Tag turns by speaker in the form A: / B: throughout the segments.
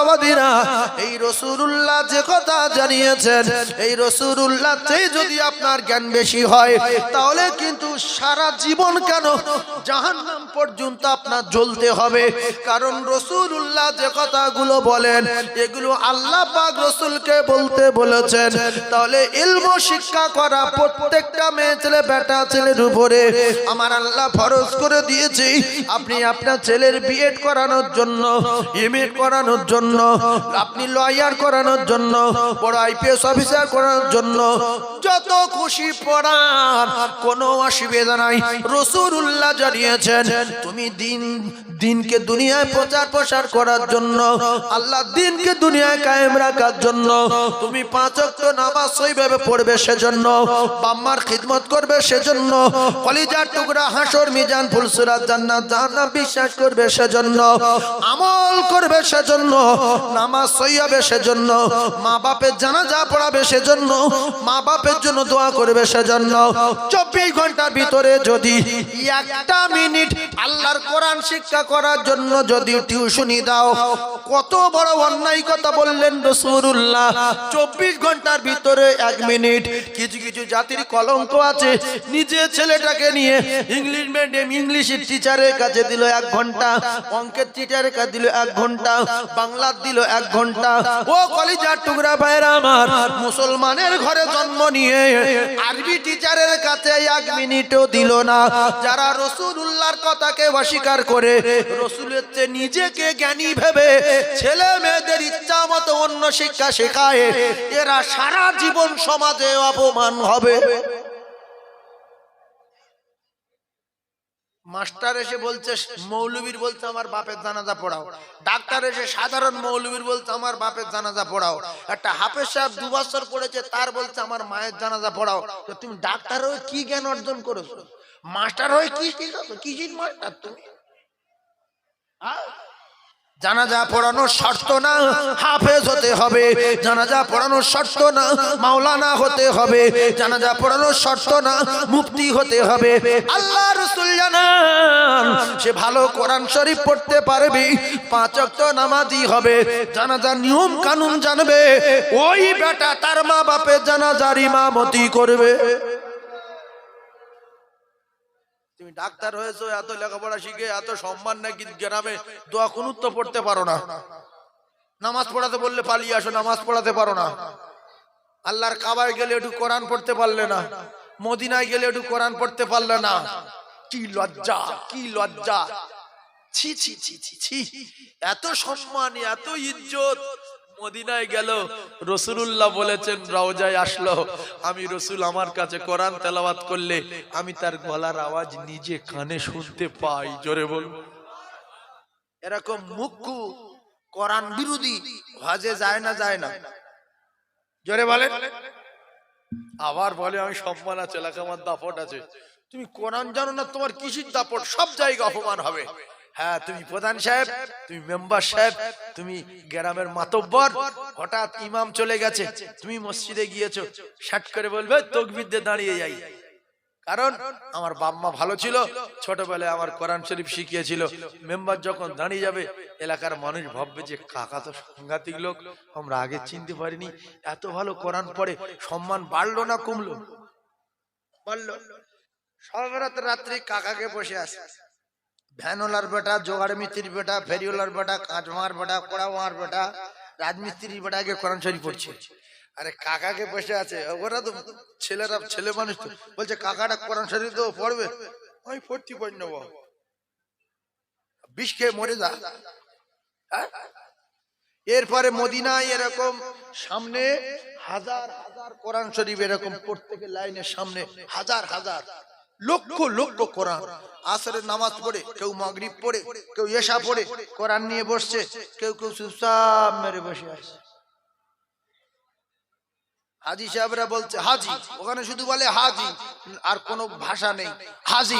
A: বাবাদিরা, এই রাসূলুল্লাহ যে কথা জানিয়েছেন, এই রাসূলুল্লাহ চেয়ে যদি আপনার জ্ঞান বেশি হয়, তাহলে কিন্তু সারা জীবন কেন জাহান্নাম পর্যন্ত আপনার জ্বলতে হবে। কারণ রাসূলুল্লাহ যে কথাগুলো বলেন, এগুলো আল্লাহ পাক রাসূলকে বলতে বলেছেন। তাহলে ইলম শিক্ষা করা প্রত্যেকটা মেয়ে ছেলে বেটা ছেলের উপরে আমার আল্লাহ ফরজ করে দিয়েছে। আপনি আপনার ছেলের বিএড করানোর জন্য, এমএ করানোর জন্য, আপনি লয়ার করানোর জন্য, বড় আইপিএস অফিসার করানোর জন্য যত খুশি পড়ান, কোনো অসুবিধা নাই। রাসূলুল্লাহ জানিয়েছেন, তুমি দিনকে দুনিয়ায় প্রচার প্রসার করার জন্য, আল্লাহ দিনকে দুনিয়ায় কায়েম রাখার জন্য তুমি 5 ওয়াক্ত নামাজ সহিভাবে পড়বে, সেজন্য বাম্মার খিদমত করবে, সেজন্য কলিজার টুকরা হাসর মিজান ফুলসুরাত জান্নাত জাহান্নাম বিশ্বাস করবে, সেজন্য আমল করবে, সেজন্য নামাজ সহি হবে, সেজন্য মা বাপের জানাজা পড়াবে, সেজন্য মা বাপের জন্য দোয়া করবে, সেজন্য 24 ঘন্টার ভিতরে যদি 1টা মিনিট আল্লাহর কোরআন শিক্ষা করার জন্য যদি টিউশনি দাও, কত বড় অন্যায় কথা বললেন রাসূলুল্লাহ। 24 ঘন্টার ভিতরে 1 মিনিট। কিছু কিছু জাতির কলঙ্ক আছে, নিজে ছেলেটাকে নিয়ে ইংলিশ মিডিয়াম ইংলিশের টিচারের কাছে দিল 1 ঘন্টা, অঙ্কের টিচারের কাছে দিল 1 ঘন্টা, বাংলা দিল 1 ঘন্টা। ও কলিজার টুকরা ভাইরা আমার, মুসলমানের ঘরে জন্ম নিয়ে আরবি টিচারের কাছে 1 মিনিটও দিল না। যারা রাসূলুল্লাহর কথাকে অস্বীকার করে রাসূলের চেয়ে নিজেকে জ্ঞানী ভেবে ছেলে মেয়েদের ইচ্ছা মতো অন্য শিক্ষা শেখায়, এরা সারা জীবন সমাজে অপমান হবে। মাস্টার এসে বলছে, মৌলবীর বলছে আমার বাপের জানাজা পড়াও। ডাক্তার এসে সাধারণ মৌলবীর বলছে আমার বাপের জানাজা পড়াও। একটা হাফেজ সাহেব 2 বছর পড়েছে, তার বলছে আমার মায়ের জানাজা পড়াও। তো তুমি ডাক্তার হয়ে কি জ্ঞান অর্জন করেছো? মাস্টার হয়ে কি শিখাছো? কিসের মাস্টার তুমি? জানাজা পড়ানোর শর্ত না হাফেজ হতে হবে, জানাজা পড়ানোর শর্ত না মাওলানা হতে হবে, জানাজা পড়ানোর শর্ত না মুফতি হতে হবে। আল্লাহ রাসূল জানান, সে ভালো কোরআন শরীফ পড়তে পারবে, 5 ওয়াক্ত নামাজি হবে, জানাজার নিয়ম কানুন জানবে, ওই বেটা তার মা বাপের জানাজার ইমামতি করবে। তুমি ডাক্তার হয়েছো, এত লেখাপড়া শিখে এত সম্মান নাকি গ্রামে দোয়া কুনুত তো পড়তে পারো না, নামাজ পড়াতে বললে পালিয়ে আসো, নামাজ পড়াতে পারো না, আল্লাহর কাবায় গেলে একটু কোরআন পড়তে পারলে না, মদিনায় গেলে একটু কোরআন পড়তে পারলে না। কি লজ্জা, কি লজ্জা! ছি ছি ছি ছি ছি! এত সম্মান, এত ইজ্জত। মদিনায় গেল, রাসূলুল্লাহ বলেছেন, রওজায় আসলো, আমি রাসূল আমার কাছে কোরআন তেলাওয়াত করলে আমি তার গলার আওয়াজ নিজে কানে শুনতে পাই। জোরে বল। এরকম মুখ্য কোরআন বিরোধী হজে যায় না, যায় না? জোরে বলেন। আবার বলে আমি সম্মান আছে, এলাকা আমার দাপট আছে। তুমি কোরআন জানো না, তোমার কিসির দাপট? সব জায়গায় অপমান হবে। হ্যাঁ, তুমি প্রধান সাহেব, তুমি মেম্বার সাহেব, তুমি গ্রামের মাতব্বর, হঠাৎ ইমাম চলে গেছে, তুমি মসজিদে গিয়েছো, শাট করে বলবে তাকবীর দিয়ে দাঁড়িয়ে যাই। কারণ আমার বাম্মা ভালো ছিল, ছোটবেলায় আমার কোরআন শরীফ শিখিয়েছিল। মেম্বার যখন দাঁড়িয়ে যাবে, এলাকার মানুষ ভাববে যে কাকা তো সাংঘাতিক লোক, আমরা আগে চিনতে পারিনি, এত ভালো কোরআন পড়ে। সম্মান বাড়লো না কমলো? বাড়লো। সব রাত্রে কাকাকে বসে আছে, ভ্যানওয়ালার বেটা, জোগাড় মিস্ত্রির বেটা, ফেরিওয়ালার বেটা, কাঁচমার বেটা, কোড়ামার বেটা, রাজমিস্ত্রির বেটাকে কোরআন শরীফ পড়ছে। আরে কাকাকে বসে আছে, ওরা তো ছেলেরা, ছেলে মানুষ তো, বলছে কাকাটা কোরআন শরীফ তো পড়বে, আমি পড়তে পারি না, বিষ খেয়ে মরে যা। এরপরে মদিনায় এরকম সামনে হাজার হাজার কোরআন শরীফ এরকম প্রত্যেক লাইনের সামনে হাজার হাজার লক্ষ লক্ষ কোরআন। আসরের নামাজ পড়ে, কেউ মাগরিব পড়ে, কেউ এশা পড়ে, কোরআন নিয়ে বসছে, কেউ কেউ চুপচাপ মেরে বসে আছে। হাজি সাহেবরা বলছে হাজি, ওখানে শুধু বলে হাজি, আর কোনো ভাষা নেই। হাজি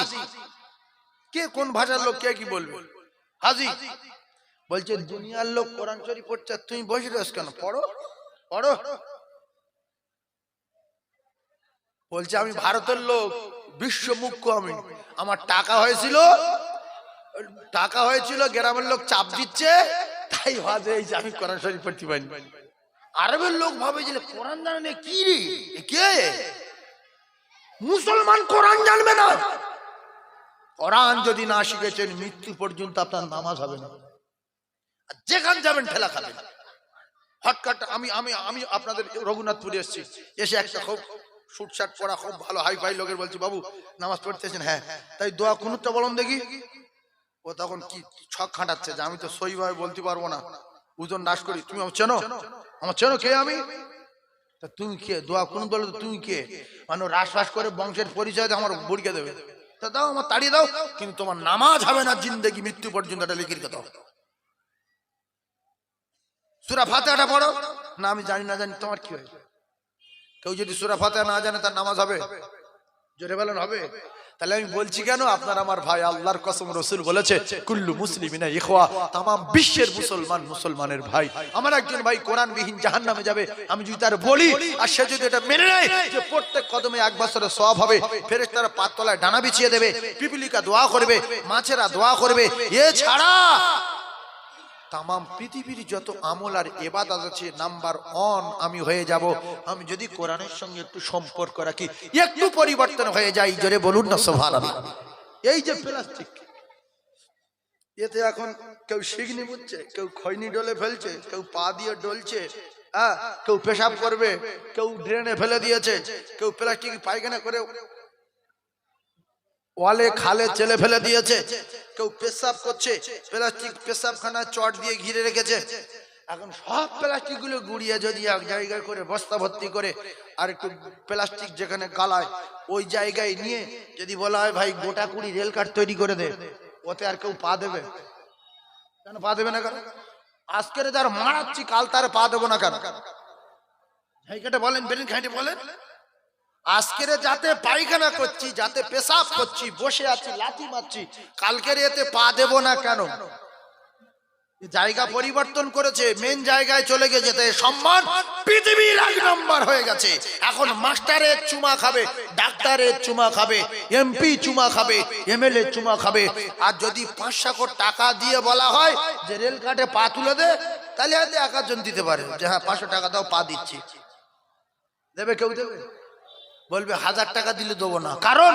A: কে, কোন ভাষার লোক, কে কি বলবে? হাজি বলছে দুনিয়ার লোক কোরআন শরীফ পড়ছে, তুমি বসে রয়েছ কেন? পড়ো পড়ো। বলছে আমি ভারতের লোক, বিশ্ব মুখ্য আমি, আমার টাকা হয়েছিল, গ্রামের লোক চাপ দিচ্ছে, তাই ভাবে এই যে আমি কোরআন শরীফ পড়তে পারি। আরবের লোক ভাবে যে কোরআন জানে না, কি রে কে মুসলমান কোরআন জানবে না? কোরআন যদি না শিখেছেন মৃত্যু পর্যন্ত আপনার নামাজ হবে না, যেখান যাবেন ঠেলা খাবেন। হটকাট আমি আমি আমি আপনাদের রঘুনাথপুরে এসেছি, এসে একটা খুব শুটশাট পরা খুব ভালো হাই ফাই লোকের বলছি, বাবু নামাজ পড়তেছেন? হ্যাঁ। তাই দোয়া কুনুতটা বলুন দেখি। ও তখন কি ছক খাটাচ্ছে যে আমি তো সহিভাবে বলতে পারবো না, ওজন নাশ করি। তুমি আমার চেনো? আমার চেনো কে আমি? তা তুমি কে? দোয়া কুনুত বলো তুমি কে? মানে রাস করে বংশের পরিচয় দিয়ে আমার বুড়িকে দেবে। তা দাও, আমার তাড়িয়ে দাও, কিন্তু তোমার নামাজ হবে না জিন্দেগি মৃত্যু পর্যন্ত। এটা লিখিত কথা। সূরা ফাতিহাটা পড়ো না। আমি জানি না জানি, তোমার কি হয়? কেউ যদি সূরা ফাতিহা না জানে তার নামাজ হবে? জোরে বলেন হবে? তাহলে আমি বলছি কেন? আপনার আমার ভাই, আল্লাহর কসম, রাসূল বলেছে কুল্লু মুসলিমিনা ইখওয়া, तमाम বিশ্বের মুসলমান মুসলমানের ভাই। আমার একজন ভাই কোরআন বিহীন জাহান্নামে যাবে, আমি যদি তার বলি আর সে যদি এটা মেনে নেয় যে প্রত্যেক কদমে 1 বছরের সওয়াব হবে, ফেরেশতারা পায়ের তলায় ডানা বিছিয়ে দেবে, পিপিলিকা দোয়া করবে, মাছেরা দোয়া করবে, এছাড়া तमाम পৃথিবীর যত আমল আর ইবাদত আছে নাম্বার 1 আমি হয়ে যাব, আমি যদি কোরআনের সঙ্গে একটু সম্পর্ক রাখি, একটু পরিবর্তন হয়ে যায়। জোরে বলুন না সুবহানাল্লাহ। এই যে প্লাস্টিক, এতে এখন কেউ শিগনি বুঝছে, কেউ খৈনি ডলে ফেলছে, কেউ পা দিয়ে ডলছে, কেউ পেশাব করবে, কেউ ড্রেনে ফেলে দিয়েছে, কেউ প্লাস্টিক পায়খানা করে ওয়ালে খালে চেলে ফেলে দিয়েছে, কেউ পেশাব করছে প্লাস্টিক পেশাবখানা চট দিয়ে ঘিরে রেখেছে। এখন সব প্লাস্টিক গুলো গুড়িয়ে যদি এক জায়গায় করে বস্তা ভর্তি করে আর একটু প্লাস্টিক যেখানে গালায় ওই জায়গায় নিয়ে যদি বলা হয় ভাই গোটা কুড়ি রেল কাঠ তৈরি করে দে, ওতে আর কেউ পা দেবে? কেন পা দেবে না? কেন? আজকের যার মারাচ্ছি কাল তার পা দেবো না কেন? জায়গাটা বলেন, বেরিন খাইটে বলেন। আজকের যাতে পায়খানা করছি, যাতে পেশাব করছি, বসে আছি, লাথি মারছি, কালকের এতে পা দেব না কেন? জায়গা পরিবর্তন করেছে, মেন জায়গায় চলে গেছে, তাই সম্মান পৃথিবীর 1 নম্বর হয়ে গেছে। এখন মাস্টারের চুমা খাবে, ডাক্তারের চুমা খাবে, এমপি চুমা খাবে, এমএলএ চুমা খাবে। আর যদি 500 কোটি টাকা দিয়ে বলা হয় যে রেল কাটে পা তুলে দে, তাহলে হয়তো 1 জন দিতে পারে যে হ্যাঁ 500 টাকা দাও পা দিচ্ছি। দেবে কেউ? দেবে? বলবে 1000 টাকা দিলে দেবো না, কারণ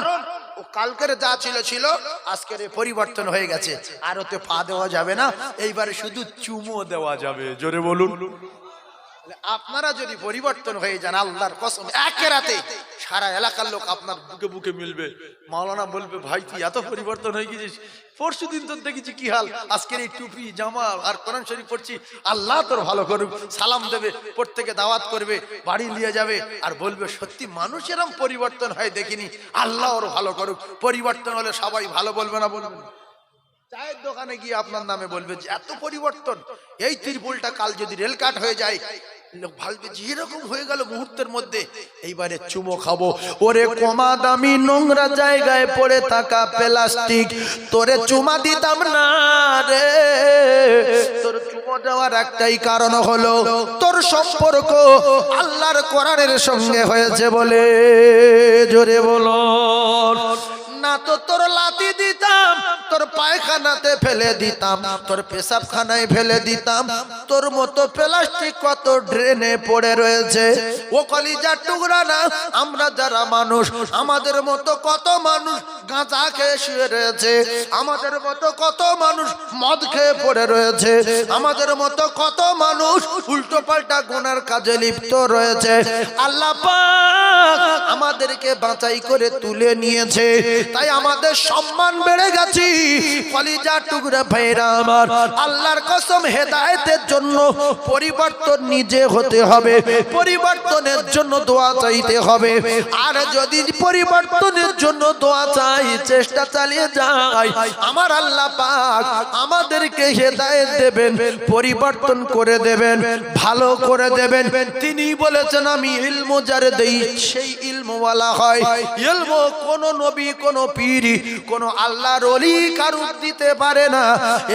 A: ও কালকের যা ছিল ছিল, আজকের পরিবর্তন হয়ে গেছে, আর ওতে পা দেওয়া যাবে না, এইবারে শুধু চুমো দেওয়া যাবে। জোরে বলুন। আপনারা যদি পরিবর্তন হয়ে যান, আল্লাহর কসম একে রাতে সারা এলাকার লোক আপনার বুকে বুকে মিলবে। মাওলানা বলবে ভাই তুই এত পরিবর্তন হয়ে গেছিস, পরশু দিন তোর দেখেছি কি হাল, আজকের এই টুপি জামা আর কোরআন শরীফ পড়ছি, আল্লাহ তোর ভালো করুক। সালাম দেবে, প্রত্যেকে দাওয়াত করবে, বাড়ি নিয়ে যাবে, আর বলবে সত্যি মানুষ এরকম পরিবর্তন হয় দেখিনি, আল্লাহ ওর ভালো করুক। পরিবর্তন হলে সবাই ভালো বলবে না? বলবে। চায়ের দোকানে গিয়ে আপনার নামে বলবে যে এত পরিবর্তন, এই ত্রিপুলটা কাল যদি রেল কাট হয়ে যায়, লোক ভাববে যে এরকম হয়ে গেল মুহূর্তের মধ্যে, এইবারে চুমো খাবো। ওরে কমা দামি নোংরা জায়গায় পড়ে থাকা প্লাস্টিক, তোরে চুমা দিতাম না রে। তোর চুমো দেওয়ার একটাই কারণ হলো তোর সম্পর্ক আল্লাহর কোরআনের সঙ্গে হয়েছে বলে। জোরে বলো না। তো তোর লাথি দিতাম, তোর পায়খানাতে ফেলে দিতাম, তোর পেশাবখানায় ফেলে দিতাম, তোর মতো প্লাস্টিক কত ড্রেনে পড়ে রয়েছে। ও কলিজার টুকরা না, আমরা যারা মানুষ, আমাদের মতো কত মানুষ গাঁজা খেয়ে শুয়ে রয়েছে, আমাদের মতো কত মানুষ মদ খেয়ে পড়ে রয়েছে, আমাদের মতো কত মানুষ উল্টো পাল্টা গুনার কাজে লিপ্ত রয়েছে। আল্লাহ পাক আমাদেরকে বাঁচাই করে তুলে নিয়েছে, তাই আমাদের সম্মান বেড়ে গেছে। কলিজার টুকরা ভাইরা আমার, আল্লাহর কসম হেদায়েতের জন্য পরিবর্তন নিজে হতে হবে, পরিবর্তনের জন্য দোয়া চাইতে হবে। আর যদি পরিবর্তনের জন্য দোয়া চাই, চেষ্টা চালিয়ে যাই, আমার আল্লাহ পাক আমাদেরকে হেদায়েত দেবেন, পরিবর্তন করে দেবেন, ভালো করে দেবেন। তিনি বলেছেন আমি ইলম যারে দেই সেই ইলমওয়ালা হয়। ইলম কোন নবী, কোন পীর, কোন আল্লাহর ওলি কারু দিতে পারে না।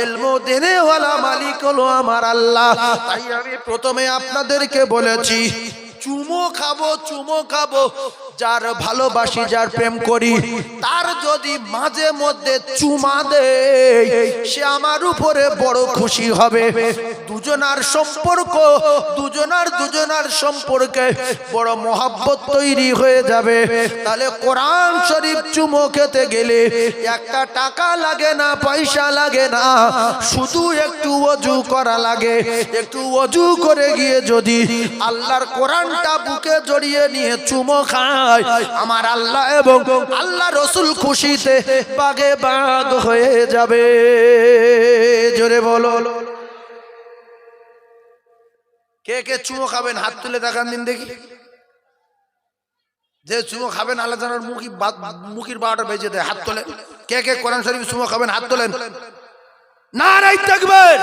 A: ইলম দেনেওয়ালা মালিক হলো আমার আল্লাহ। তাই আমি প্রথমে আপনাদেরকে বলেছি চুমো খাবো, চুমো খাবো, যার ভালোবাসি, যার প্রেম করি, তার যদি মাঝে মধ্যে চুমা দেয়, সে আমার উপরে বড় খুশি হবে। দুজনার সম্পর্ক, দুজনার সম্পর্কে বড় মহব্বত তৈরি হয়ে যাবে। তাহলে কোরআন শরীফ চুমো খেতে গেলে একটা টাকা লাগে না, পয়সা লাগে না, শুধু একটু ওযু করা লাগে। একটু ওযু করে গিয়ে যদি আল্লাহর কোরআনটা বুকে জড়িয়ে নিয়ে চুমো খায়, আমার আল্লাহ এবং আল্লাহ রসুল খুশিতে বাগে বাগ হয়ে যাবে। জোরে বলো। কে কে চুমো খাবেন হাত তুলে দেখান দিন দেখি। যে চুমো খাবেন আল্লাহ জানার মুখির 12টা বেজে দেয়, হাত তোলেন। কে কে কোরআন শরীফ চুমো খাবেন হাত তোলেন। নারায়ে তাকবীর।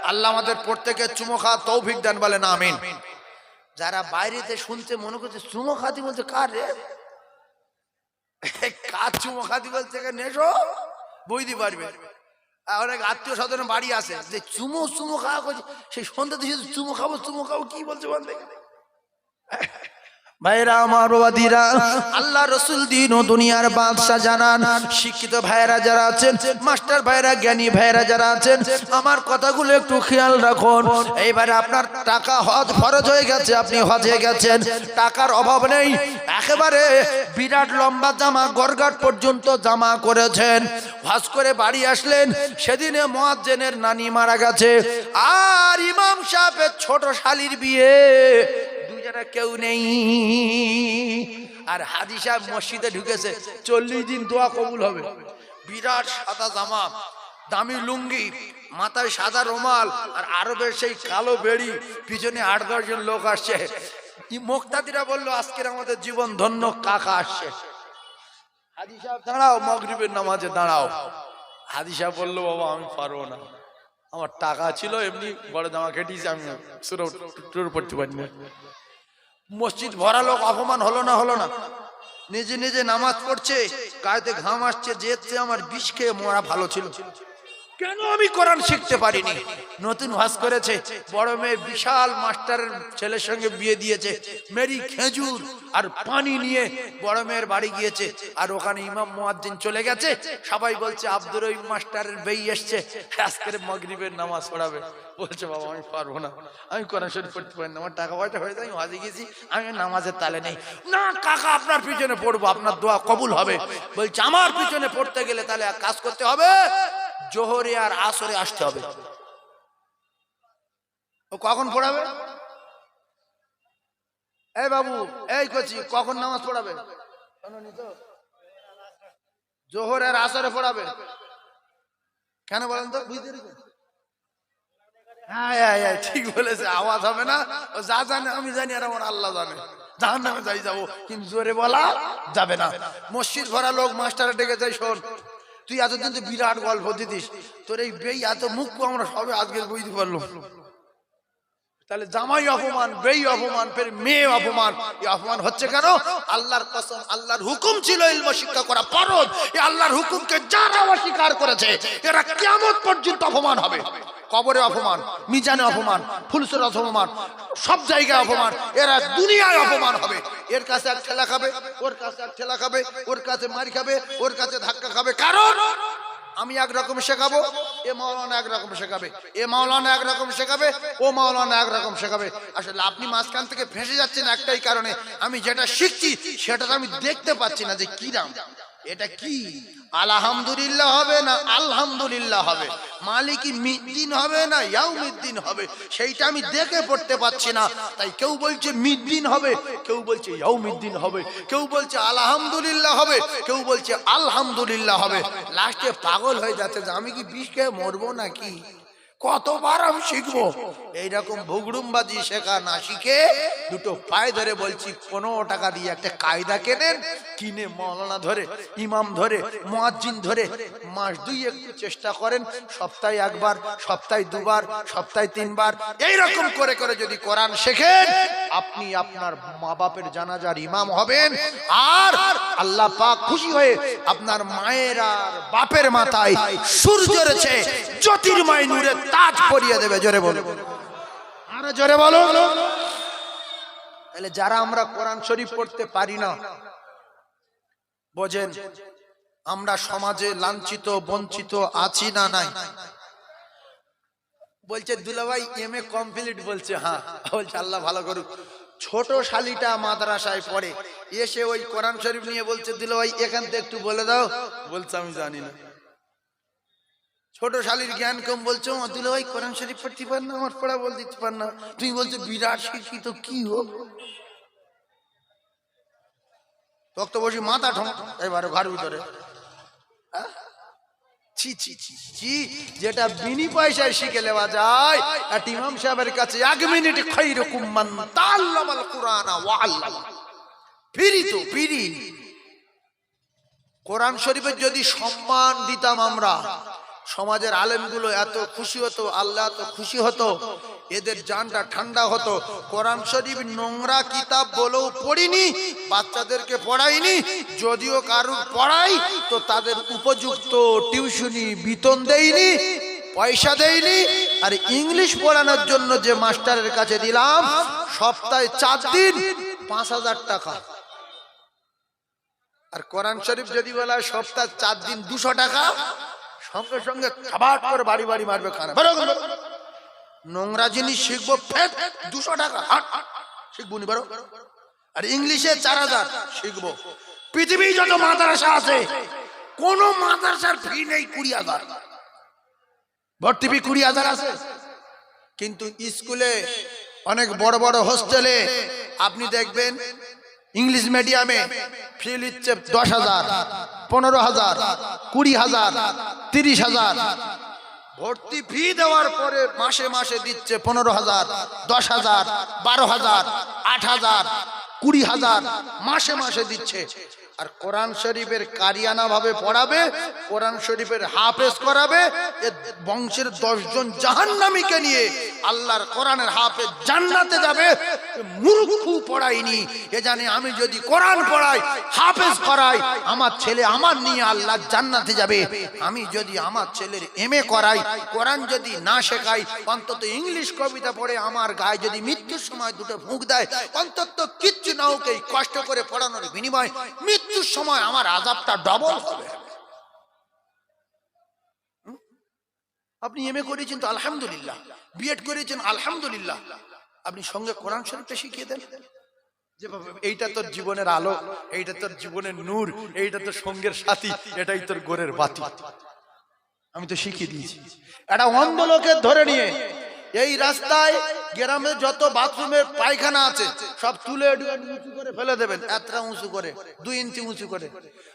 A: আল্লাহ আমাদের প্রত্যেকের চুমো খাওয়ার তৌফিক দেন, বলেন আমিন। যারা বাইরেতে শুনতে মনে করছে চুমো খাতি বলছে, কার রে, কার চুমো খাতি বলছে, নেশো বইতে পারবে। অনেক আত্মীয় স্বজনের বাড়ি আসে যে চুমো খাওয়া করছে, সেই সন্ধ্যা দিয়ে চুমো খাবো কি বলছে বলতে। ভাইরা আমার, বাবাদিরা, আল্লাহ রসুল দিন ও দুনিয়ার বাদশা জানান। শিক্ষিত ভাইরা যারা আছেন, মাস্টার ভাইরা, জ্ঞানী ভাইরা যারা আছেন, আমার কথাগুলো একটু খেয়াল রাখুন। এইবারে আপনার টাকা হজ ফরজ হয়ে গেছে, আপনি হজে গেছেন, টাকার অভাব নেই, একেবারে বিরাট লম্বা জামা গরগাট পর্যন্ত জামা করেছেন, হজ করে বাড়ি আসলেন। সেদিনে মুয়াজ্জিনের নানি মারা গেছে, আর ইমাম সাহেবের ছোট শালির বিয়ে, কেউ নেই। আর হাজী সাহেব মসজিদে ঢুকেছে, 40 দিন দোয়া কবুল হবে। বিরাট সাদা জামা, দামি লুঙ্গি, মাথায় সাদা রুমাল, আর আরবের সেই কালো বেড়ি, পিছনে 8-10 জন লোক আসছে। মুক্তাদিরা বলল, আজকের আমাদের জীবন ধন্য, কাকা আসছে। হাজী সাহেব দাঁড়াও, মাগরিবের নামাজে দাঁড়াও। হাজী সাহেব বলল, বাবা আমি পারবো না, আমার টাকা ছিল, এমনি বড় জামা কেটেছি, আমি সুরো পড়তে পারি না। মসজিদ ভরা লোক, অপমান হলো না? নিজে নিজে নামাজ পড়ছে, গায়েতে ঘাম আসছে, যেতে আমার বিষ খেয়ে মরা ভালো ছিল। কেন আমি কোরআন শিখতে পারিনি? নতুন হজ করেছে, বড় মেয়ে বিশাল মাস্টারের ছেলের সঙ্গে বিয়ে দিয়েছে, মেরি খেজুর আর পানি নিয়ে বড় মেয়ের বাড়ি গিয়েছে। আর ওখানে ইমাম মুয়াজ্জিন চলে গেছে, সবাই বলছে আব্দুর রহিম মাস্টারের বেই এসছে, আজকের মাগরিবের নামাজ পড়াবে। বলছে, বাবা আমি পারবো না, আমি কোরআন শরীফ পড়তে পারি না, আমার টাকা পয়সা হয়ে যায়, আমি হজে গেছি, আমি নামাজের তালে নেই। না কাকা, আপনার পিছনে পড়বো, আপনার দোয়া কবুল হবে। বলছে, আমার পিছনে পড়তে গেলে তাহলে এক কাজ করতে হবে, জোহরে আর আসরে আসতে হবে। ও কখন পড়াবে? এই বাবু, এই করছি, কখন নামাজ পড়াবে? জোহর আর আসরে পড়াবে। কেন বলেন তো? বুঝতে পেরেছেন? হ্যাঁ ঠিক বলেছে, আওয়াজ হবে না। ও যা জানে আমি জানি, আর আমার আল্লাহ জানে। জাহান্নামে যাই যাবো, কিন্তু জোরে বলা যাবে না। মসজিদ ভরা লোক, মাস্টারে ডেকে যাই, শোন তুই এতদিন তো বিরাট গল্প দিতিস, তোর এই বেই এত মুখ আমরা সবে আজকে বুঝতে পারলাম। তাহলে জামাই অপমান, বেই অপমান, ফের মেয়ে অপমান। এই অপমান হচ্ছে কেন? আল্লাহর কসম, আল্লাহর হুকুম ছিল ইলম শিক্ষা করা ফরজ। এই আল্লাহর হুকুমকে যারা অস্বীকার করেছে, এরা কিয়ামত পর্যন্ত অপমান হবে। কবরে অপমান, মিজানে অপমান, ফুলসরে অপমান, সব জায়গায় অপমান। এরা দুনিয়ায় অপমান হবে। এর কাছে এক ঠেলা খাবে, ওর কাছে এক ঠেলা খাবে, ওর কাছে মার খাবে, ওর কাছে ধাক্কা খাবে। কারণ আমি একরকম শেখাবো, এ মাওলানা একরকম শেখাবে, এ মাওলানা একরকম শেখাবে, ও মাওলানা একরকম শেখাবে। আসলে আপনি মাঝখান থেকে ফেঁসে যাচ্ছেন একটাই কারণে, আমি যেটা শিখছি সেটা আমি দেখতে পাচ্ছি না যে কি নাম, এটা কি আলহামদুলিল্লাহ হবে না আলহামদুলিল্লাহ হবে, মালিকি মিদ্দিন হবে না ইয়াউমিদ্দিন হবে, সেইটা আমি দেখে পড়তে পাচ্ছি না। তাই কেউ বলছে মিদ্দিন হবে, কেউ বলছে ইয়াউমিদ্দিন হবে, কেউ বলছে আলহামদুলিল্লাহ হবে, কেউ বলছে আলহামদুলিল্লাহ হবে। লাস্টে পাগল হয়ে যাচ্ছে যে আমি কি বিষ খেয়ে মরবো নাকি, কতবার আমি শিখবো। এইরকম ভুগড়ুমবাজি শেখা না শিখে দুটো পায়ে ধরে বলছি, 15 টাকা দিয়ে একটা কায়দা কেনেন, কিনে মাওলানা ধরে, ইমাম ধরে, মুয়াজ্জিন ধরে মাস 2 একটু চেষ্টা করেন, সপ্তাহে 1 বার, সপ্তাহে 2 বার, সপ্তাহে 3 বার, এইরকম করে করে যদি কোরআন শেখেন, আপনি আপনার মা বাপের জানাজার ইমাম হবেন। আর আল্লাহ পাক খুশি হয়ে আপনার মায়ের আর বাপের মাথায় সূর্যের চেয়ে জ্যোতির্ময় নূরের তাজ পরিয়ে দেবে। জোরে বলো, আরে জোরে বলো। তাহলে যারা আমরা কোরআন শরীফ পড়তে পারি না, বোঝেন আমরা সমাজে লাঞ্ছিত বঞ্চিত আছি না নাই? বলছে দুলাভাই এমএ কমপ্লিট, বলছে হ্যাঁ। বলছে আল্লাহ ভালো করুক। ছোট শালিটা মাদ্রাসায় পড়ে, এসে ওই কোরআন শরীফ নিয়ে বলছে দুলাভাই এখান থেকে একটু বলে দাও। বলছে আমি জানি না। ছোট শালির জ্ঞান কম, বলছো দুলাভাই কোরআন শরীফ পড়তে পার না, আমার পড়া বল দিতে পার না। তুমি বলছো বিরাট শিক্ষিত, কি হোক তক্ত বসি মাথা ঠোঁ এবারে ঘর ভিতরে। ছি ছি ছি ছি, যেটা বিনি পয়সায় শিখে নেওয়া যায়। এক ইমাম সাহেবের কাছে 1 মিনিট খায়রুকুম মান তাআল্লামাল কুরআন ওয়া আল্লামা, ফ্রি তো ফ্রি। কোরআন শরীফের যদি সম্মান দিতাম আমরা, সমাজের আলেমগুলো এত খুশি হতো, আল্লাহ এত খুশি হতো, এদের জানটা ঠান্ডা হতো। কোরআন শরীফ নোংরা কিতাব বলেও পড়িনি, বাচ্চাদেরকে পড়াইনি, যদিও কারুর পড়াই তো তাদের উপযুক্ত টিউশনি বেতন দেইনি, পয়সা দেইনি। আর ইংলিশ পড়ানোর জন্য যে মাস্টারের কাছে দিলাম সপ্তাহে 4 দিন 5000 টাকা। আর কোরআন শরীফ যদি বলা সপ্তাহে 4 দিন 200 টাকা, সঙ্গে সঙ্গে খাবার করে বাড়ি বাড়ি মারবে খানা। নোংরা জিনিস শিখবো, 200 টাকা শিখবো নি, বারো। আর ইংলিশে 4000 শিখবো। পৃথিবী যত মাদ্রাসা আছে কোন মাদ্রাসার ফি নেই 20,000, ভর্তি ফি 20,000 আছে। কিন্তু স্কুলে অনেক বড় বড় হোস্টেলে আপনি দেখবেন ইংলিশ মিডিয়ামে ফি নিচ্ছে 10,000, 15,000, 20,000, 30,000। ভর্তি ফি দেওয়ার পরে মাসে মাসে দিচ্ছে 15,000, 10,000, 12,000, 8,000, 20,000 মাসে মাসে দিচ্ছে। আর কোরআন শরীফের কারিয়ানা ভাবে পড়াবে, কোরআন শরীফের হাফেজ করাবে, এ বংশের 10 জন জাহান্নামীকে নিয়ে আল্লাহর কোরআনের হাফেজ জান্নাতে যাবে। মূর্খ পড়াইনি, এ জানে আমি যদি কোরআন পড়াই, হাফেজ করাই, আমার ছেলে আমার নিয়ে আল্লাহ জান্নাতে যাবে। আমি যদি আমার ছেলের এমএ করাই, কোরআন যদি না শেখাই, অন্তত ইংলিশ কবিতা পড়ে আমার গায়ে যদি মৃত্যুর সময় দুটো ফুঁক দেয়, অন্তত কিচ্ছু না হোক এই কষ্ট করে পড়ানোর বিনিময় মৃত্যুর সময় আমার আযাবটা ডবল হবে। আপনি এমএ করেছেন তো আলহামদুলিল্লাহ, বিএড করেছেন আলহামদুলিল্লাহ, আপনি সঙ্গে কোরআন শরীফটা শিখিয়ে দেন। যে এইটা তোর জীবনের আলো, এইটা তোর জীবনের নূর, এইটা তোর সঙ্গের সাথী, এটাই তোর গোরের বাতি, আমি তো শিখিয়ে দিয়েছি। একটা অন্ধ লোকের ধরে নিয়ে এই রাস্তায় গ্রামে যত বাথরুমের পায়খানা আছে সব তুলে উঁচু করে ফেলে দেবেন, এতটা উঁচু করে, 2 ইঞ্চি উঁচু করে।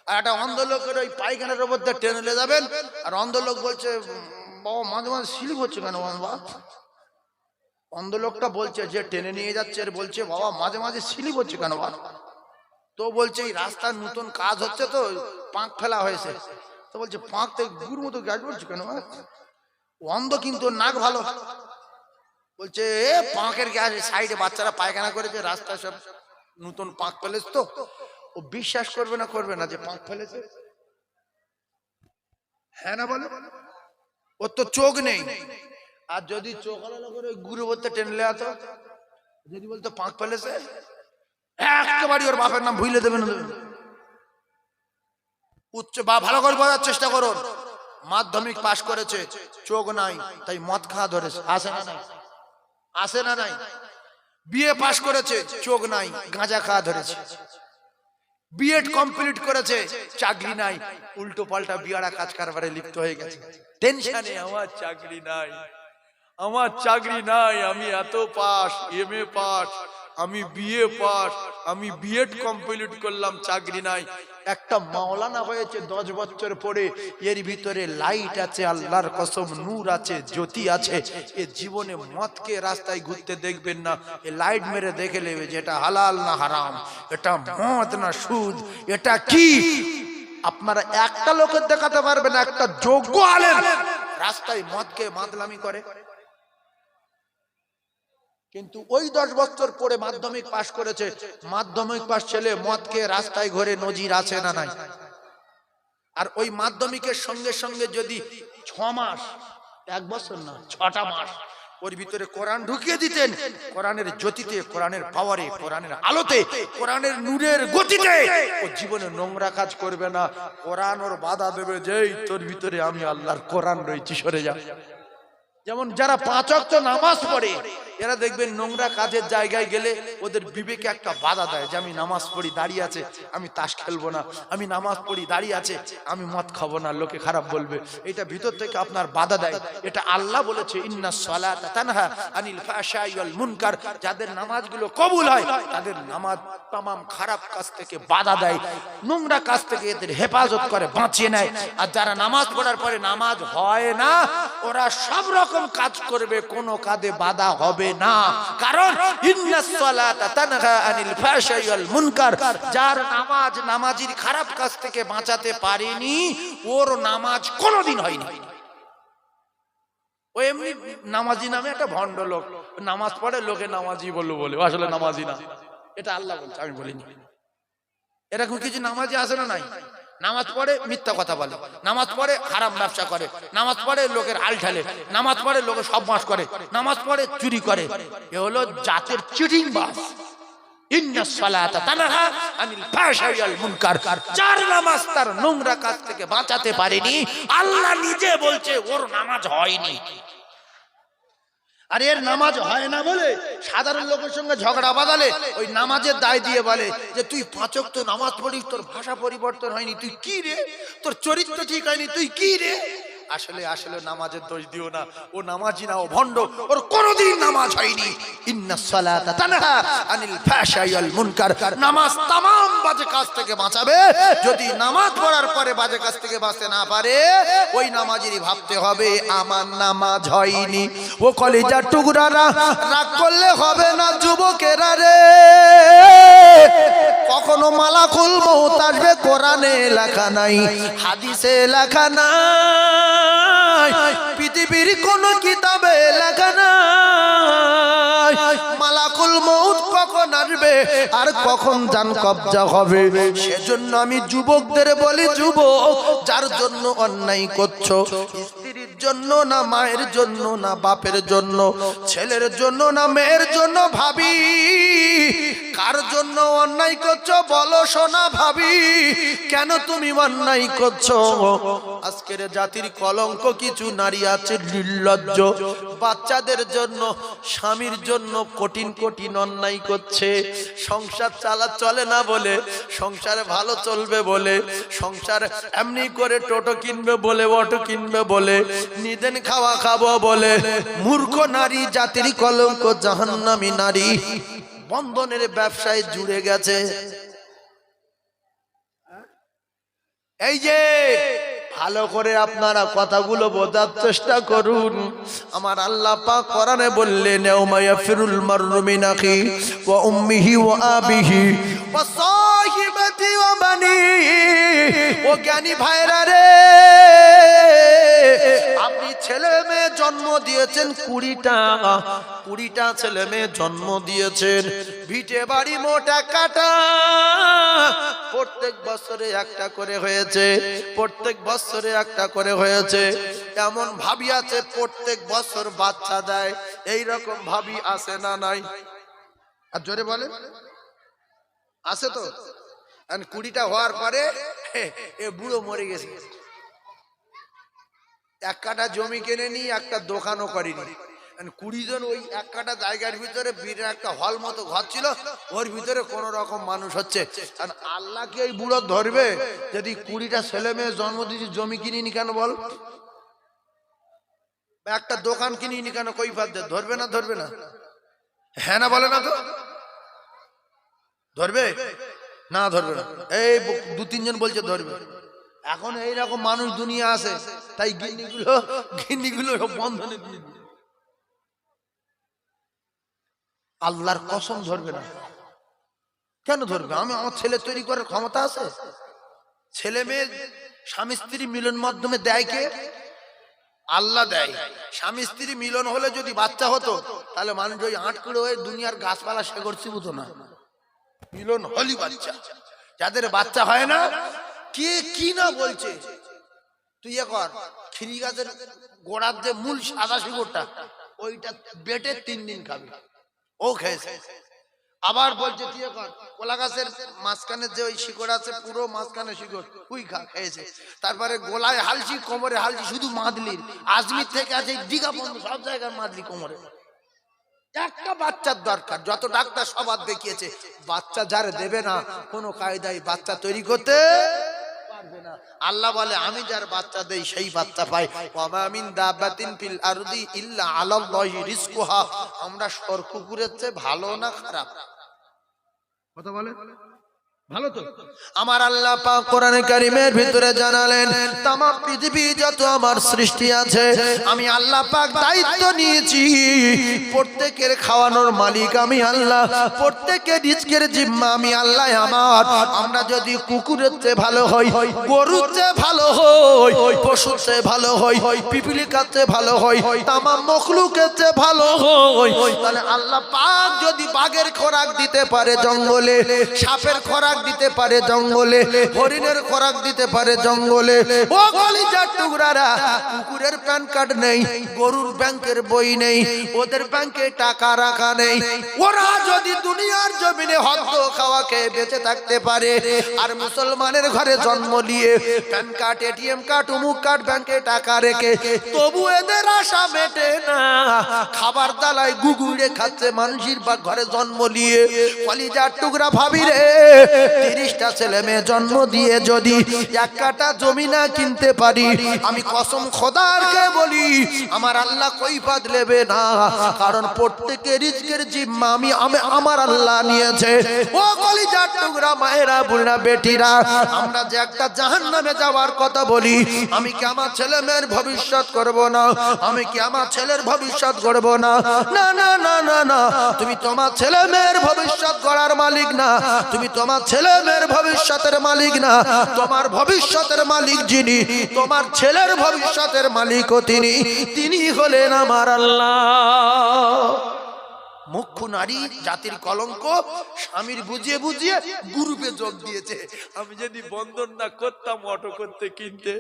A: আর একটা অন্ধ লোকের ওই পায়খানার উপর দিয়ে টেনে নিয়ে যাবেন। আর অন্ধ লোক বলছে বাবা মাঝে মাঝে স্লিপ হচ্ছে কেন বাবা? অন্ধ লোকটা বলছে যে টেনে নিয়ে যাচ্ছে, আর বলছে বাবা মাঝে মাঝে স্লিপ হচ্ছে কেন বাবা? তো বলছে এই রাস্তার নতুন কাজ হচ্ছে তো পাঁক ফেলা হয়েছে। তো বলছে পাঁক থেকে গুড় মতো গাছ পড়ছে কেন? অন্ধ কিন্তু নাক ভালো। বলছে পাঁকের গ্যাস সাইডে বাচ্চারা পায়খানা করেছে, রাস্তায় সব নতুন পাঁক ফেলেছে। তো ও বিশ্বাস করবে না যে পাঁক ফেলেছে? হ্যাঁ না বলে? ওর তো চোখ নেই। আর যদি চোখ আলাদা করে গুরু বলতে টেনলে আতো, যদি বলতো পাঁক ফেলেছে, একেবারে ওর বাপের নাম ভুলে দেবেন। উচ্চ বা ভালো করে বোঝার চেষ্টা করুন। মাধ্যমিক পাশ করেছে, চোখ নাই, তাই মদ খাওয়া ধরেছে, আসে না নাই? আসে না নাই? বিএ পাশ করেছে, চোখ নাই, গাঁজা খাওয়া ধরেছে। বিএড কমপ্লিট করেছে, চাকরি নাই, উল্টো পাল্টা বিয়ারা কাজ কারবারে লিপ্ত হয়ে গেছে। টেনশনে আমার চাকরি নাই, আমার চাকরি নাই, আমি এত পাস, এমএ পাস, আমি বিএ পাস, আমি বিএড কমপ্লিট করলাম, চাকরি নাই। একটা মাওলানা হয়েছে 10 বছর পরে, এর ভিতরে লাইট আছে, আল্লাহর কসম নূর আছে, জ্যোতি আছে। এ জীবনে মদকে রাস্তায় ঘুরতে দেখবেন না, এ লাইট মেরে দেখে নেবে যে এটা হালাল না হারাম, এটা মদ না সুদ, এটা কি। আপনারা একটা লোকের দেখাতে পারবেন একটা যোগ্য আলেম রাস্তায় মদকে মাতলামি করে? কিন্তু ওই 10 বছর পরে মাধ্যমিক পাশ করেছে, মাধ্যমিক পাশ ছেলে মদকে রাস্তায় ঘুরে নজির আছে না নাই? আর ওই মাধ্যমিকের সঙ্গে সঙ্গে যদি 6 মাস, 1 বছর না 6টা মাস ওর ভিতরে কোরআন ঢুকিয়ে দিতেন, কোরআনের জ্যোতিতে, কোরআনের পাওয়ারে, কোরআনের আলোতে, কোরআনের নূরের গতিতে ও জীবনে নোংরা কাজ করবে না। কোরআন ওর বাধা দেবে যে তোর ভিতরে আমি আল্লাহর কোরআন রয়েছি, সরে যা। যেমন যারা 5 ওয়াক্ত নামাজ পড়ে এরা দেখবেন নোংরা কাজের জায়গায় গেলে ওদের বিবেকে একটা বাধা দেয় যে আমি নামাজ পড়ি দাঁড়িয়ে আছে, আমি তাস খেলবো না, আমি নামাজ পড়ি দাঁড়িয়ে আছে, আমি মদ খাবো না, লোকে খারাপ বলবে। এটা ভিতর থেকে আপনার বাধা দেয়। এটা আল্লাহ বলেছে ইন্নাস সালাতা তানহা আনিল ফাহশাই ওয়াল মুনকার। যাদের নামাজগুলো কবুল হয় তাদের নামাজ तमाम খারাপ কাজ থেকে বাধা দেয়, নোংরা কাজ থেকে এদের হেফাজত করে, বাঁচিয়ে নেয়। আর যারা নামাজ পড়ার পরে নামাজ হয় না ওরা সব রকম কাজ করবে, কোনো কাজে বাধা হবে না। কারণ ইন্নাস সালাতা তানহা আনিল ফাহশাই ওয়াল মুনকার। যার নামাজ নামাজির খারাপ কাজ থেকে বাঁচাতে পারেনি ওর নামাজ কোনোদিন হয়নি। ও এমনি নামাজি নামে একটা ভণ্ড লোক, নামাজ পড়ে লোকে নামাজি বললো বলে, আসলে নামাজি না। এটা আল্লাহ বলছে, আমি বলিনি। এরকম কিছু নামাজি আছে না নাই? নামাজ পড়ে মিথ্যা কথা বলে, নামাজ পড়ে হারাম ব্যবসা করে, নামাজ পড়ে লোকের আল ঢালে, নামাজ পড়ে লোকের সব মাস করে, নামাজ পড়ে চুরি করে। এ হলো জাতের চিটিং বাস। ইন্নাস সালাতা তানহা আনিল ফাহশাই ওয়াল মুনকার। যার নামাজ তার নোংরা কাজ থেকে বাঁচাতে পারেনি আল্লাহ নিজে বলছে ওর নামাজ হয়নি। আর এর নামাজ হয় না বলে সাধারণ লোকের সঙ্গে ঝগড়া বাঁধালে ওই নামাজের দায় দিয়ে বলে যে তুই 5 ওয়াক্ত নামাজ পড়িস, তোর ভাষা পরিবর্তন হয়নি, তুই কি রে, তোর চরিত্র ঠিক হয়নি, তুই কি রে। আসলে আসলে নামাজের দোষ দিও না, ও নামাজি না, ও ভণ্ড, ওর কোনোদিন নামাজ হয়নি। ইন্নাস সালাতা তানহা আনিল ফাহশাই ওয়াল মুনকার। নামাজ तमाम বাজে কাজ থেকে বাঁচাবে। যদি নামাজ পড়ার পরে বাজে কাজ থেকে বাঁচতে না পারে ওই নামাজেরই ভাবতে হবে আমার নামাজ হয়নি। ও কলিজার টুকরারা, রাগ করলে হবে না যুবকেরা রে। কখনো মালাকুল মউত আসবে, কোরআনে লেখা নাই, হাদিসে লেখা নাই, পৃথিবীর কোন কিতাবে লেখা নাই। মালাকুল মউত কখন আসবে আর কখন জান কবজা হবে। সেজন্য আমি যুবকদের বলি, যুবক যার জন্য অন্যায় করছো, স্ত্রীর জন্য না মায়ের জন্য না বাপের জন্য, ছেলের জন্য না মেয়ের জন্য, ভাবি কার জন্য অন্যায় করছো বলো সোনা, ভাবি কেন তুমি অন্যায় করছো। আজকের জাতির কলঙ্ক কিছু নারী আছে নির্লজ্জ, বাচ্চাদের জন্য স্বামীর জন্য কঠিন কঠিন অন্যায় করছে। সংসার চলে না বলে, সংসারে ভালো চলবে বলে, সংসার এমনি করে টোটো কিনবে বলে, অটো কিনবে বলে, নিদেন খাওয়া খাবো বলে, মূর্খ নারী জাতির কলঙ্ক, জাহান্নামী নারী বন্ধনের ব্যবসায় জুড়ে গেছে। এই যে ভালো করে আপনারা কথাগুলো বোঝার চেষ্টা করুন। আমার আল্লাহ পাক কোরআনে বললেন ইয়াউমা ইয়াফিরুল মারউ মিন আখি ওয়া উম্মিহি ওয়া আবিহি ওয়া সাহিবাতি ওয়া বানিহি। ও জ্ঞানী ভাইরা রে, আপনি ছেলে মেয়ে জন্ম দিয়েছেন 20টা ছেলে মেয়ে জন্ম দিয়েছেন, ভিটে বাড়ি মোটা কাটা, প্রত্যেক বছরে একটা করে হয়েছে, প্রত্যেক বছরে একটা করে হয়েছে। এমন ভাবি আছে প্রত্যেক বছর বাচ্চা দেয়, এই রকম ভাবি আছে না নাই? আর জোরে বলে আছে তো। 20টা হওয়ার পরে এ বুড়ো মরে গেছে, 1 কাঠা জমি কিনে নি, একটা দোকানও করেনি। 20 জন ওই 1 কাঠা জায়গার ভিতরে বিরাট একটা হল মতো ঘর ছিল, ওর ভিতরে কোন রকম মানুষ হচ্ছে। আর আল্লাহ কি ওই বুড়ো ধরবে? যদি 20টা ছেলে মেয়ে জন্ম দিয়েছি, জমি কিনিনি কেন বল, একটা দোকান কিনিনি কেন, কই ফাঁদে ধরবে না? ধরবে না? হ্যাঁ না বলে না তো? ধরবে না? ধরবে না? এই 2-3 জন বলছে ধরবে। এখন এইরকম মানুষ দুনিয়া আছে, তাই গিন্নিগুলো বন্ধনে দিয়ে দিই। আল্লাহর কসম ধরবে না। কেন ধরবে? আমি আমার ছেলে তৈরি করার ক্ষমতা আছে। ছেলে মেয়ে স্বামী স্ত্রী মিলন মাধ্যমে দেয় কে? আল্লাহ দেয়। স্বামী স্ত্রী মিলন হলে যদি বাচ্চা হতো তাহলে মানুষ ওই আটকুড়ে হয়ে দুনিয়ার গাছপালা শেকড় চিবুতো না। মিলন হলি বাচ্চা। যাদের বাচ্চা হয় না, কে কি না বলছে, তুই এ কর, খিরি গাছের গোড়ার যে মূল সাদা শিকড়টা ওইটা বেটে 3 দিন খাবে, ও খেয়েছে। আবার বলছে তুই এখন কলা গাছের মাঝখানে যে ওই শিকড় আছে, পুরো মাঝখানে শিকড়, তুই খা, খেয়েছে। তারপরে গোলায় হালছি, কোমরে হালছি, শুধু মাদলির আজমির থেকে আছে দীঘা পর্যন্ত সব জায়গায় মাদলি কোমরে। একটা বাচ্চার দরকার, যত ডাক্তার সবার দেখিয়েছে, বাচ্চা যারে দেবে না কোনো কায়দায় বাচ্চা তৈরি করতে পারবে না। আল্লাহ বলে আমি যার বাচ্চা দেই সেই বাচ্চা পাই। ওয়া মিন দাব্বাতিন ফিল আরদি ইল্লা আলাল্লাহি রিজকুহা। আমরা সর কুকুরের চেয়ে ভালো না খারাপ? কথা বলে ভালো তো। আমার আল্লাহ পাক কোরআনে কারীমের ভিতরে জানালেন তাম পৃথিবী যত আমার সৃষ্টি আছে আমি আল্লাহ পাক দায়িত্ব নিয়েছি, প্রত্যেকের খাওয়ানোর মালিক আমি আল্লাহ, প্রত্যেকের রিজকের জিম্মা আমি আল্লাহ আমার। আমরা যদি কুকুরের চেয়ে ভালো হই, গরুর চেয়ে ভালো হই, পশুর চেয়ে ভালো হই, পিপিলিকার চেয়ে ভালো হই, তামাম মখলুকের চেয়ে ভালো হই, তাহলে আল্লাহ পাক যদি বাঘের খোরাক দিতে পারে জঙ্গলে, সাপের খোরাক দিতে পারে জঙ্গলে, হরিণের খোরাক দিতে পারে জঙ্গলে, ও কলিজার টুকরারা, কুকুরের প্যান কার্ড নেই, গরুর ব্যাংকের বই নেই, ওদের ব্যাংকে টাকা রাখা নেই, ওরা যদি দুনিয়ার জমিনে হদ্দ খাওয়া খেয়ে বেঁচে থাকতে পারে, আর মুসলমানের ঘরে জন্ম নিয়ে প্যান কার্ড, এটিএম কার্ড, অমুক কার্ড, ব্যাংকে টাকা রেখে তবু এদের আশা মেটে না, খাবার দালায় গুগুড়ে খাচ্ছে মানুষের বা ঘরে জন্ম নিয়ে। কলিজার টুকরা ভাবি রে, 30টা ছেলে মেয়ে জন্ম দিয়ে যদি এক কাটা জমি না কিনতে পারি, আমি কসম খোদারকে বলি আমার আল্লাহ কৈফিয়ত নেবে না, কারণ প্রত্যেকের রিজকের জিম্মা আমি আমার আল্লাহ নিয়েছে। ও কলিজার টুকরা মায়েরা, বুড়া, বেটিরা, আমরা যে একটা জাহান্নামে যাওয়ার কথা বলি, আমি কি আমার ছেলে মেয়ের ভবিষ্যৎ করব না? আমি কি আমার ছেলের ভবিষ্যৎ করব না? না না না না না, তুমি তোমার ছেলে মেয়ের ভবিষ্যৎ গড়ার মালিক না, তুমি তোমার ছেলে মেয়ের ভবিষ্যতের মালিক না, তোমার ভবিষ্যতের মালিক যিনি, তোমার ছেলের ভবিষ্যতের মালিকও তিনি হলেন আমার আল্লাহ। মুখ্য নারী জাতির কলঙ্ক, স্বামীর বুঝিয়ে বুঝিয়ে গ্রুপে যোগ দিয়েছে। আমি যদি বন্ধন না করতাম অটো করতে কিনতে,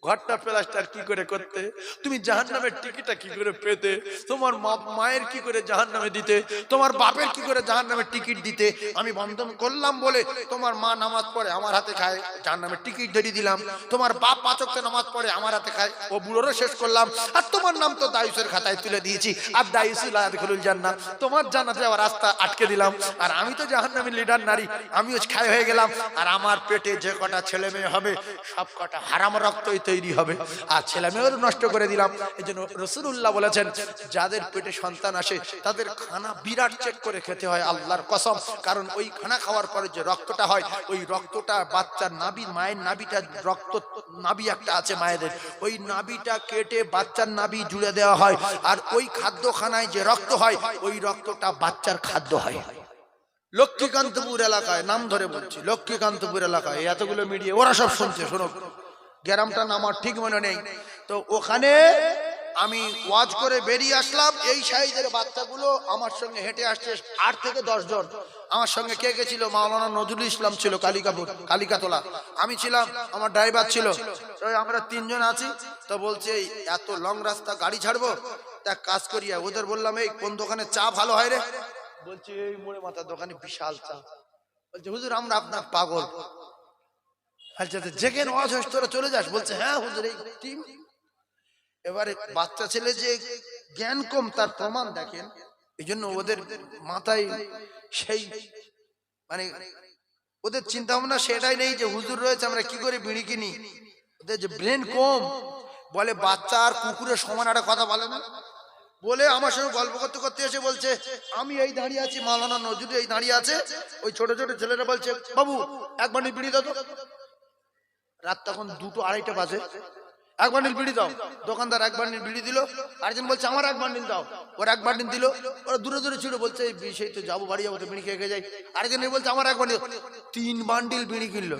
A: ঘরটা প্লাস্টার কি করে করতে, তুমি জাহান্নামের টিকিটটা কি করে পেতে, তোমার মায়ের কি করে জাহান্নামে দিতে, তোমার বাপের কি করে জাহান্নামের টিকিট দিতে। আমি বন্ধন করলাম বলে তোমার মা নামাজ পড়ে আমার হাতে খায়, জাহান্নামের টিকিট ধরিয়ে দিলাম। তোমার বাপ 5 ওয়াক্ত নামাজ পড়ে আমার হাতে খায়, ও বুড়োরও শেষ করলাম। আর তোমার নাম তো দায়ুসের খাতায় তুলে দিয়েছি, আর দায়ুসুল আদখুলুল জান্নাহ, তোমার জান্নাতে যাওয়ার রাস্তা আটকে দিলাম। আর আমি তো জাহান্নামের লিডার নারী, আমিও খায় হয়ে গেলাম। আর আমার পেটে যে কটা ছেলে মেয়ে হবে সব কটা হারাম রক্তই তৈরি হবে, আর ছেলে মেয়েও নষ্ট করে দিলাম। এই জন্য রাসূলুল্লাহ বলেছেন যাদের পেটে সন্তান আসে তাদের খানা বিরাট চেক করে খেতে হয়, আল্লাহর কসম। কারণ ওই খানা খাওয়ার পরে যে রক্তটা হয়, ওই রক্তটা বাচ্চার নাভি, মায়ের নাভিটা রক্ত নাভি একটা আছে মায়েদের, ওই নাভিটা কেটে বাচ্চার নাভি জুড়ে দেওয়া হয়। আর ওই খাদ্যখানায় যে রক্ত হয়, ওই রক্তটা বাচ্চার খাদ্য হয়। লক্ষ্মীকান্তপুর এলাকায়, নাম ধরে বলছি, লক্ষ্মীকান্তপুর এলাকায় এতগুলো মিডিয়া ওরা সব শুনছে, শোনো, গ্রামটা নাম আমার ঠিক মনে নেই। তো ওখানে আমি ওয়াজ করে বেরিয়ে আসলাম, এই সাইজের বাচ্চাগুলো আমার সঙ্গে হেঁটে আসছে 8 থেকে 10 জন। আমার সঙ্গে কে কে ছিল? মাওলানা নজরুল ইসলাম ছিল কালিকাতলা, আমি ছিলাম, আমার ড্রাইভার ছিল, আমরা 3 জন আছি। তো বলছে এত লং রাস্তা গাড়ি ছাড়বো, তা কাজ করিয়া ওদের বললাম এই কোন দোকানে চা ভালো হয় রে? বলছে এই মোড়ে মাথার দোকানে বিশাল চা। বলছে হুজুর আমরা আপনার পাগল, যেখানে ওয়াজ হয় তোরা চলে যাস। বলছে হ্যাঁ হুজুর এই টিম। এবারে বাচ্চা ছেলে যে জ্ঞান কম তার প্রমাণ দেখেন। এই জন্য ওদের মাথায় সেই মানে ওদের চিন্তা ভাবনা সেটাই নেই যে হুজুর রয়েছে আমরা কি করে বিড়ি কিনি। ওদের যে ব্রেন কম, বলে বাচ্চা আর কুকুরের সমান একটা কথা বলে না, বলে আমার সঙ্গে গল্প করতে করতে এসে বলছে আমি এই দাঁড়িয়ে আছি, মাওলানা নজরুল এই দাঁড়িয়ে আছে, ওই ছোট ছোট ছেলেরা বলছে বাবু এক বান্ডিল বিড়ি দাও তো। রাত তখন 2-2-2:30 বাজে, এক বান্ডিল বিড়ি দাও। দোকানদার এক বান্ডিল বিড়ি দিল, আরেকজন বলছে আমার এক বান্ডিল দাও, ওর এক বান্ডিল দিল। ওরা দূরে দূরে ছিল, বলছে সেই তো যাবো বাড়ি যাবো তো বিড়ি খেয়ে যাই। আরেকজন বলছে আমার এক বান্ডিল, 3 বান্ডিল বিড়ি কিনলো।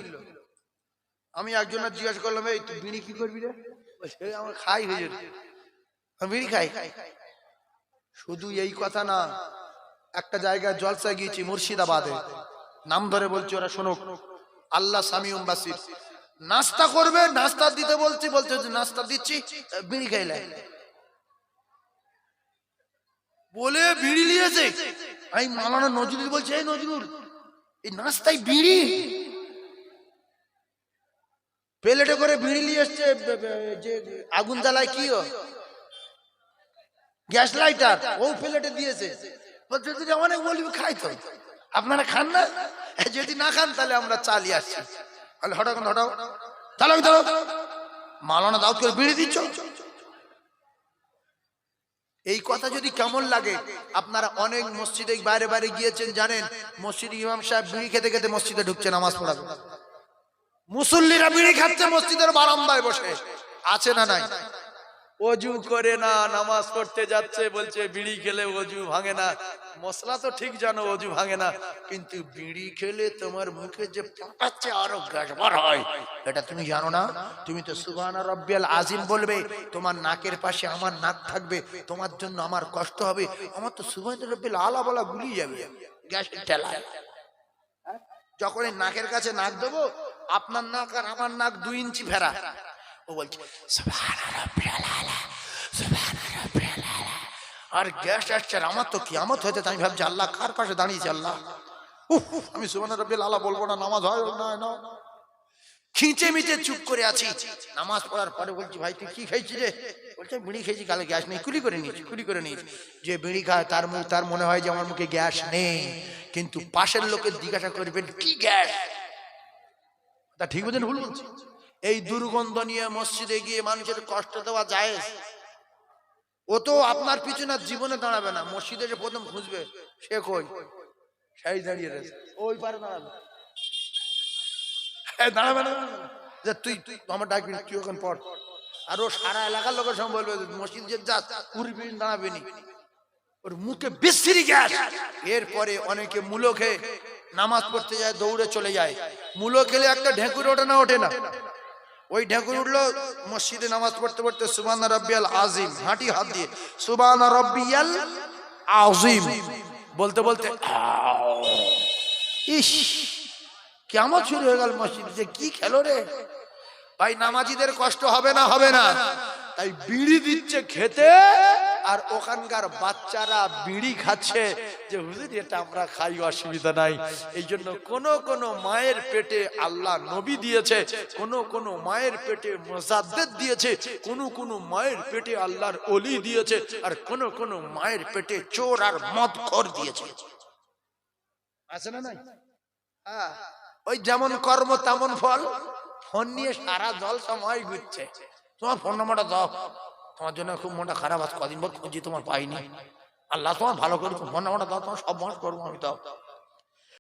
A: আমি একজনের জিজ্ঞাসা করলাম এই তুই বিড়ি কি করবি রে? আমার খাই হয়ে যেত, আমি বিড়ি খাই। শুধু এই কথা না, একটা জায়গায় জলসা গিয়েছি মুর্শিদাবাদে, নাম ধরে বলছি ওরা শোনো, আল্লাহ সামিউন বাসির। নাস্তা করবে, নাস্তা দিতে বলছি, বলছে নাস্তা দিচ্ছি, বিড়ি খাইলে। বলে বিড়ি নিয়েছে। আমি মাওলানা নজরুল বলছে, এই নজরুল, এই নাস্তায় বিড়ি, প্লেটে করে বিড়ি নিয়ে এসছে, যে আগুন জ্বালায় কি ও গ্যাস লাইটার, ও প্লেটে দিয়েছে। বলছে যদি অনেক বলবি খাই তো, আপনারা খান না? যদি না খান তাহলে আমরা চালিয়ে আসছি। হঠাৎ হঠাৎ তাহলে মাওলানা দাউদ করে বিড়ি দিচ্ছ। এই কথা যদি কেমন লাগে, আপনারা অনেক মসজিদে বাইরে বাইরে গিয়েছেন, জানেন মসজিদ ইমাম সাহেব বিড়ি খেতে খেতে মসজিদে ঢুকছে নামাজ পড়াবে, মুসল্লিরা বিড়ি খাচ্ছে মসজিদের বারান্দায় বসে, আছে না নাই? অজু করে না নামাজ পড়তে যাচ্ছে, বলছে বিড়ি খেলে অজু ভাঙে না। মশলা তো ঠিক জানো অজু ভাঙে না, কিন্তু বিড়ি খেলে তোমার মুখে যে পাঠাচ্ছে আরো গ্যাস বার হয়, এটা তুমি জানো না? তুমি তো সুবহানা রাব্বিয়াল আজিম বলবে, তোমার নাকের পাশে আমার নাক থাকবে, তোমার জন্য আমার কষ্ট হবে, আমার তো সুবহানা রাব্বিয়াল আলা বলা গুলিয়ে যাবে গ্যাসের ঠেলায়। যখন এই নাকের কাছে নাক দেবো, আপনার নাক আর আমার নাক 2 ইঞ্চি ফেরা, ও বলছে সুবহানা রাব্বিয়াল আলা, সুবহানা রাব্বিয়াল আলা, আর গ্যাস আসছে। আর আমার তো কিয়ামত হয়েছে, আমি ভাবছি আল্লাহ কার পাশে দাঁড়িয়েছে আল্লাহ, আমি সুবহানা রাব্বিয়াল আলা বলবো না, নামাজ হয় না না, খিঁচে মিচে চুপ করে আছি। নামাজ পড়ার পরে বলছি, ভাই তুই কি খাইছি রে? বলছে বিড়ি খেয়েছি, কালে গ্যাস নেই, কুলি করে নিয়েছি। যে বিড়ি খায় তার মনে হয় যে আমার মুখে গ্যাস নেই, কিন্তু পাশের লোকের জিজ্ঞাসা করবেন কি গ্যাস, তা ঠিক বলছেন ভুল বলছি? এই দুর্গন্ধ নিয়ে মসজিদে গিয়ে মানুষের কষ্ট দেওয়া যায়? ও তো আপনার পিছনে জীবনে দাঁড়াবে না, মসজিদে যে প্রথম খুঁজবে সে কই, সেই দাঁড়িয়ে রয়েছে ওই পারে দাঁড়াবে, দাঁড়াবে না যে তুই আমার ডাকবি, তুই ওখানে পড়। আর ও সারা এলাকার লোকের সঙ্গে বলবে মসজিদ যে যা কুড়ি মিনিট দাঁড়াবে নি, ওর মুখে বিশ্রী গ্যাস। এরপরে অনেকে মূলো খেয়ে নামাজ পড়তে যায়, দৌড়ে চলে যায়। মূলো খেলে একটা ঢেকুর ওঠে না, ওই ঢেকুর উঠলো মসজিদে নামাজ পড়তে পড়তে সুবহানা রাব্বিয়াল আজিম, হাঁটি হাত দিয়ে সুবহানা রাব্বিয়াল আজিম বলতে বলতে ইস, কেমন শুরু হয়ে গেল মসজিদে, যে কি খেলো রে ভাই। নামাজিদের কষ্ট হবে না? হবে না। তাই বিড়ি দিচ্ছে খেতে, আর ওখানকার বাচ্চারা বিড়ি খাচ্ছে, যে হুজুর এটা আমরা খাই, অসুবিধা নাই। এই জন্য কোন মায়ের পেটে আল্লাহ নবী দিয়েছে, কোন মায়ের পেটে মুজাদ্দিদ দিয়েছে, কোন মায়ের পেটে আল্লাহর ওলি দিয়েছে, আর কোন মায়ের পেটে চোর আর মদখোর দিয়েছে, আছে না নাই? হ্যাঁ, ওই যেমন কর্ম তেমন ফল। ফোন নিয়ে সারা জল সময় ঘুরছে, তোমার ফোন নাম্বারটা দাও, তোমার জন্য খুব মনটা খারাপ আছে, কদিন পর খুঁজি তোমার পাইনি, আল্লাহ তোমার ভালো করে ফোন নাম্বারটা দাও, তোমার সব মাস করবো আমি, দাও।